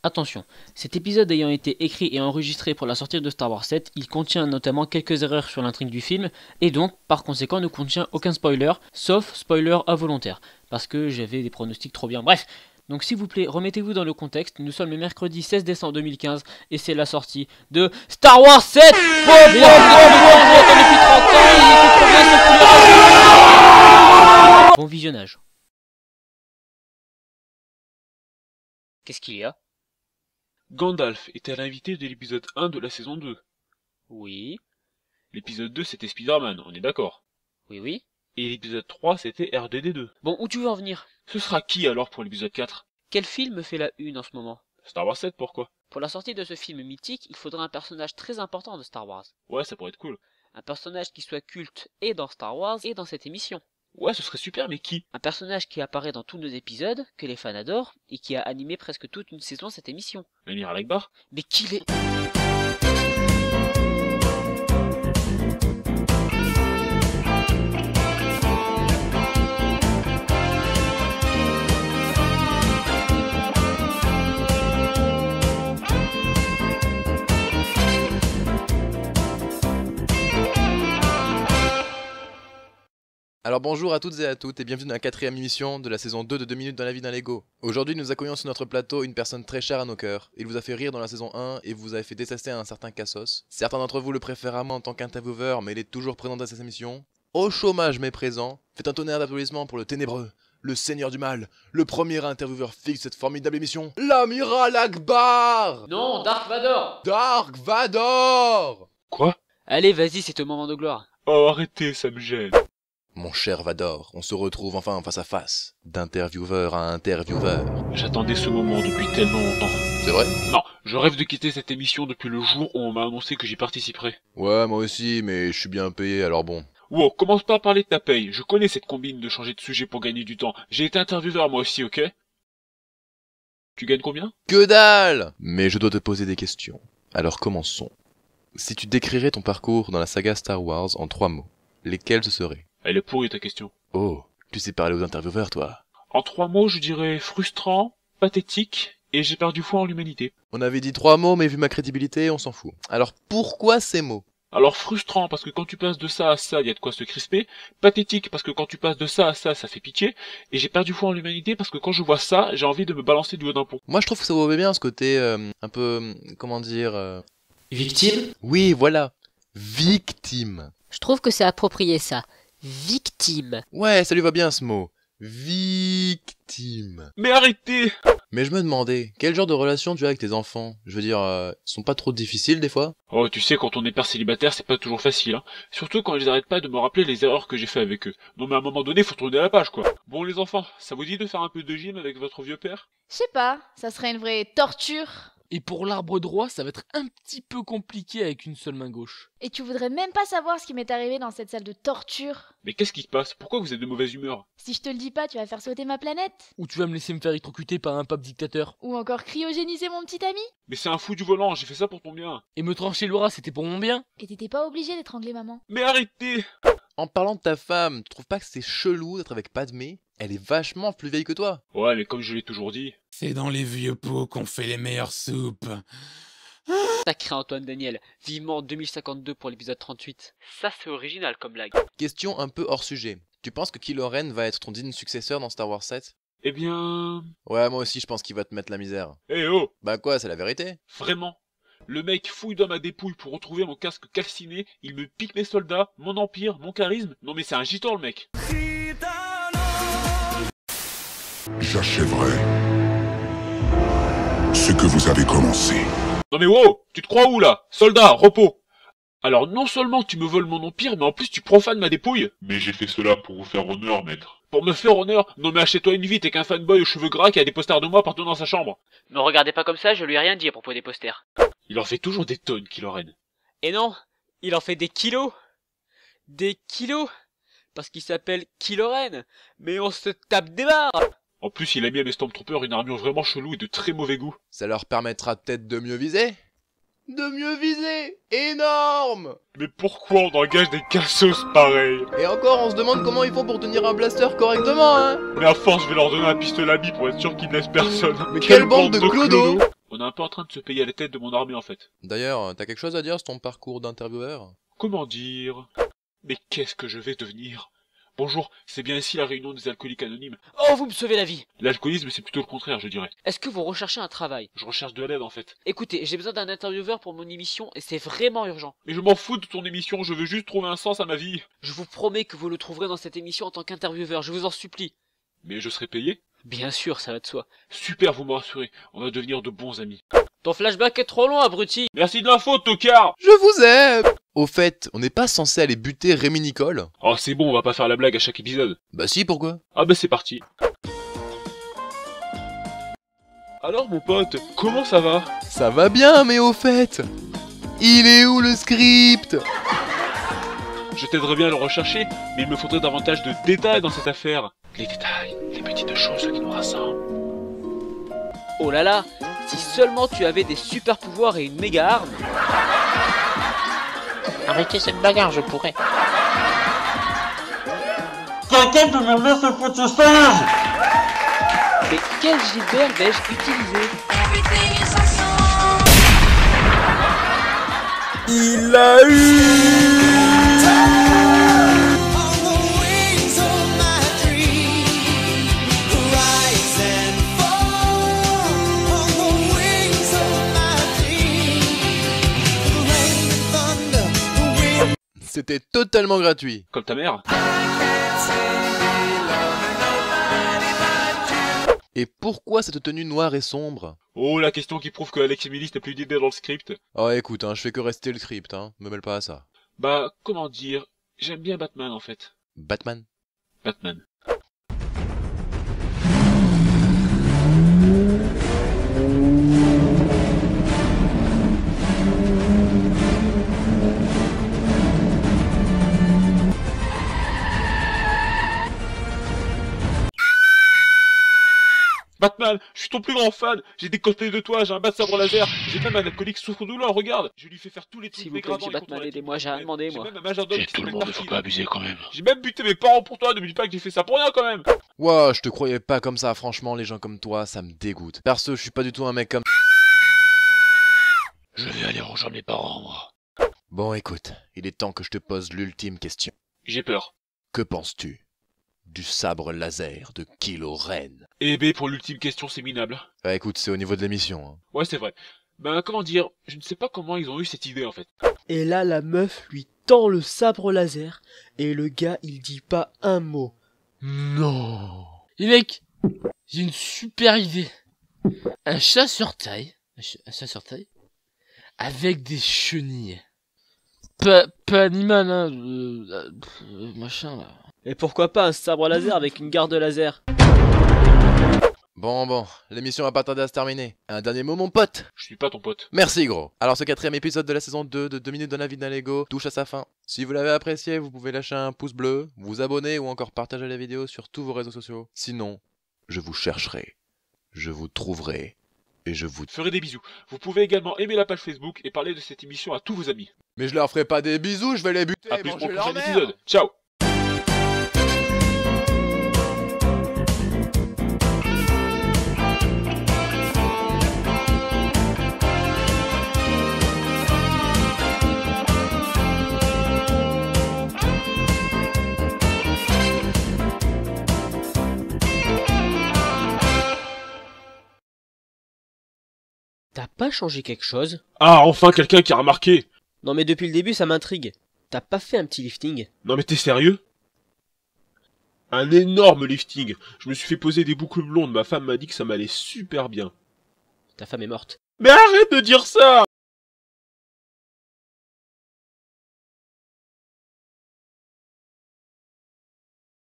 Attention, cet épisode ayant été écrit et enregistré pour la sortie de Star Wars 7, il contient notamment quelques erreurs sur l'intrigue du film, et donc, par conséquent, ne contient aucun spoiler, sauf spoiler involontaire, parce que j'avais des pronostics trop bien. Bref, donc s'il vous plaît, remettez-vous dans le contexte, nous sommes le mercredi 16 décembre 2015, et c'est la sortie de Star Wars 7. Bon visionnage. Qu'est-ce qu'il y a? Gandalf était l'invité de l'épisode 1 de la saison 2. Oui, L'épisode 2 c'était Spider-Man, on est d'accord. oui. Et l'épisode 3 c'était R2D2. Bon, où tu veux en venir? Ce sera qui alors pour l'épisode 4? Quel film fait la une en ce moment? Star Wars 7 pourquoi? Pour la sortie de ce film mythique, il faudra un personnage très important de Star Wars. Ouais, ça pourrait être cool. Un personnage qui soit culte et dans Star Wars et dans cette émission. Ouais, ce serait super, mais qui? Un personnage qui apparaît dans tous nos épisodes, que les fans adorent, et qui a animé presque toute une saison cette émission. L'Amiral Akbar? Mais qui l'est? Alors bonjour à toutes et à toutes et bienvenue dans la 4ème émission de la saison 2 de 2 minutes dans la vie d'un Lego. Aujourd'hui nous accueillons sur notre plateau une personne très chère à nos cœurs. Il vous a fait rire dans la saison 1 et vous avez fait détester un certain Cassos. Certains d'entre vous le préfèrent en tant qu'intervieweur mais il est toujours présent dans cette émission. Au chômage mais présent, faites un tonnerre d'applaudissements pour le ténébreux, le seigneur du mal, le premier intervieweur fixe de cette formidable émission, l'Amiral Akbar. Non, Dark Vador! Dark Vador. Quoi? Allez, vas-y, c'est ton moment de gloire. Oh, arrêtez, ça me gêne. Mon cher Vador, on se retrouve enfin face à face, d'intervieweur à intervieweur. J'attendais ce moment depuis tellement longtemps. C'est vrai? Non, je rêve de quitter cette émission depuis le jour où on m'a annoncé que j'y participerais. Ouais, moi aussi, mais je suis bien payé, alors bon. Wow, commence pas à parler de ta paye. Je connais cette combine de changer de sujet pour gagner du temps. J'ai été intervieweur moi aussi, ok? Tu gagnes combien? Que dalle! Mais je dois te poser des questions. Alors commençons. Si tu décrirais ton parcours dans la saga Star Wars en 3 mots, lesquels ce seraient? Elle est pourrie ta question. Oh, tu sais parler aux intervieweurs, toi. En 3 mots, je dirais frustrant, pathétique, et j'ai perdu foi en l'humanité. On avait dit 3 mots, mais vu ma crédibilité, on s'en fout. Alors pourquoi ces mots? Alors frustrant parce que quand tu passes de ça à ça, il y a de quoi se crisper. Pathétique parce que quand tu passes de ça à ça fait pitié. Et j'ai perdu foi en l'humanité parce que quand je vois ça, j'ai envie de me balancer du haut d'un pont. Moi je trouve que ça vaut bien ce côté un peu... comment dire... Victime? Oui, voilà. Victime. Je trouve que c'est approprié ça. Victime. Ouais, ça lui va bien ce mot. Victime. Mais arrêtez! Mais je me demandais, quel genre de relation tu as avec tes enfants? Je veux dire, ils sont pas trop difficiles des fois? Oh, tu sais, quand on est père célibataire, c'est pas toujours facile, hein. Surtout quand ils arrêtent pas de me rappeler les erreurs que j'ai fait avec eux. Non mais à un moment donné, faut tourner la page, quoi. Bon les enfants, ça vous dit de faire un peu de gym avec votre vieux père? Je sais pas, ça serait une vraie torture. Et pour l'arbre droit, ça va être un petit peu compliqué avec une seule main gauche. Et tu voudrais même pas savoir ce qui m'est arrivé dans cette salle de torture. Mais qu'est-ce qui se passe? Pourquoi vous êtes de mauvaise humeur? Si je te le dis pas, tu vas faire sauter ma planète. Ou tu vas me laisser me faire électrocuter par un pape dictateur. Ou encore cryogéniser mon petit ami. Mais c'est un fou du volant, j'ai fait ça pour ton bien. Et me trancher le bras, c'était pour mon bien. Et t'étais pas obligé d'étrangler maman. Mais arrêtez! En parlant de ta femme, tu trouves pas que c'est chelou d'être avec Padmé? Elle est vachement plus vieille que toi. Ouais, mais comme je l'ai toujours dit... C'est dans les vieux pots qu'on fait les meilleures soupes. Sacré Antoine Daniel, vivement 2052 pour l'épisode 38. Ça c'est original comme blague. Question un peu hors sujet. Tu penses que Kylo Ren va être ton digne successeur dans Star Wars 7? Eh bien... Ouais, moi aussi je pense qu'il va te mettre la misère. Eh oh! Bah quoi, c'est la vérité? Vraiment? Le mec fouille dans ma dépouille pour retrouver mon casque calciné, il me pique mes soldats, mon empire, mon charisme. Non mais c'est un gitan le mec. J'achèverai ce que vous avez commencé. Non mais wow! Tu te crois où là? Soldat, repos! Alors non seulement tu me voles mon empire, mais en plus tu profanes ma dépouille. Mais j'ai fait cela pour vous faire honneur, maître. Pour me faire honneur? Non mais achète-toi une vie, t'es qu'un fanboy aux cheveux gras qui a des posters de moi partout dans sa chambre. Me regardez pas comme ça, je lui ai rien dit à propos des posters. Il en fait toujours des tonnes, Kylo Ren. Et non, il en fait des kilos. Des kilos. Parce qu'il s'appelle Kylo Ren. Mais on se tape des barres. En plus, il a mis à mes Stormtroopers une armure vraiment chelou et de très mauvais goût. Ça leur permettra peut-être de mieux viser? De mieux viser! Énorme! Mais pourquoi on engage des cassos pareils? Et encore, on se demande comment ils font pour tenir un blaster correctement, hein? Mais à force, je vais leur donner un pistolet à billes pour être sûr qu'ils ne laissent personne. Mais quelle bande de clodos! On est un peu en train de se payer à la tête de mon armée en fait. D'ailleurs, t'as quelque chose à dire sur ton parcours d'intervieweur? Comment dire? Mais qu'est-ce que je vais devenir? Bonjour, c'est bien ici la réunion des alcooliques anonymes. Oh, vous me sauvez la vie! L'alcoolisme c'est plutôt le contraire je dirais. Est-ce que vous recherchez un travail? Je recherche de l'aide en fait. Écoutez, j'ai besoin d'un intervieweur pour mon émission et c'est vraiment urgent. Mais je m'en fous de ton émission, je veux juste trouver un sens à ma vie. Je vous promets que vous le trouverez dans cette émission en tant qu'intervieweur, je vous en supplie. Mais je serai payé? Bien sûr, ça va de soi. Super, vous me rassurez, on va devenir de bons amis. Ton flashback est trop long, abruti! Merci de l'info, tocard! Je vous aime! Au fait, on n'est pas censé aller buter Rémi Nicole? Oh c'est bon, on va pas faire la blague à chaque épisode. Bah si, pourquoi? Ah bah c'est parti. Alors mon pote, comment ça va? Ça va bien, mais au fait, il est où le script? Je t'aiderais bien à le rechercher, mais il me faudrait davantage de détails dans cette affaire. Les détails, les petites choses qui nous rassemblent. Oh là là, si seulement tu avais des super pouvoirs et une méga arme. Arrêtez cette bagarre, je pourrais. Quelqu'un peut me mettre ce foutu singe! Mais quel Gilbert vais-je utiliser? Il a eu... C'était totalement gratuit. Comme ta mère. Et pourquoi cette tenue noire et sombre? Oh, la question qui prouve que Alex et Millie n'a plus d'idées dans le script. Oh écoute, hein, je fais que rester le script, hein, me mêle pas à ça. Bah, comment dire, j'aime bien Batman en fait. Batman? Batman. Batman, je suis ton plus grand fan, j'ai des cosplays de toi, j'ai un bat de sabre laser, j'ai même un alcoolique souffre-douleur, regarde. Je lui fais faire tous les trucs S'il vous plaît, dégradants monsieur et Batman, contre-natifs. aidez-moi, j'ai rien demandé, moi. J'ai même un majordome qui Tout le s'appelle monde, faut Darcy. pas abuser quand même. J'ai même buté mes parents pour toi, ne me dis pas que j'ai fait ça pour rien quand même. Ouah, je te croyais pas comme ça, franchement, les gens comme toi, ça me dégoûte. Perso, je suis pas du tout un mec comme... Je vais aller rejoindre mes parents, moi. Bon écoute, il est temps que je te pose l'ultime question. J'ai peur. Que penses-tu du sabre laser de Kylo Ren? Et B pour l'ultime question, c'est minable. Bah écoute, c'est au niveau de l'émission, hein. Ouais, c'est vrai. Ben, comment dire, je ne sais pas comment ils ont eu cette idée en fait. Et là, la meuf lui tend le sabre laser, et le gars, il dit pas un mot. Non. Et mec, j'ai une super idée. Un chasseur-taille, avec des chenilles. Pas animal, hein, machin là. Et pourquoi pas un sabre laser avec une garde laser? Bon, l'émission va pas tarder à se terminer. Un dernier mot, mon pote. Je suis pas ton pote. Merci, gros. Alors, ce 4ème épisode de la saison 2 de 2 minutes dans la vie d'un Lego touche à sa fin. Si vous l'avez apprécié, vous pouvez lâcher un pouce bleu, vous abonner ou encore partager la vidéo sur tous vos réseaux sociaux. Sinon, je vous chercherai, je vous trouverai et je vous... Ferez des bisous. Vous pouvez également aimer la page Facebook et parler de cette émission à tous vos amis. Mais je leur ferai pas des bisous, je vais les buter A et plus pour manger le leur prochain merde. épisode. Ciao. T'as pas changé quelque chose? Ah, enfin quelqu'un qui a remarqué. Non mais depuis le début, ça m'intrigue. T'as pas fait un petit lifting? Non mais t'es sérieux? Un énorme lifting. Je me suis fait poser des boucles blondes, ma femme m'a dit que ça m'allait super bien. Ta femme est morte. Mais arrête de dire ça!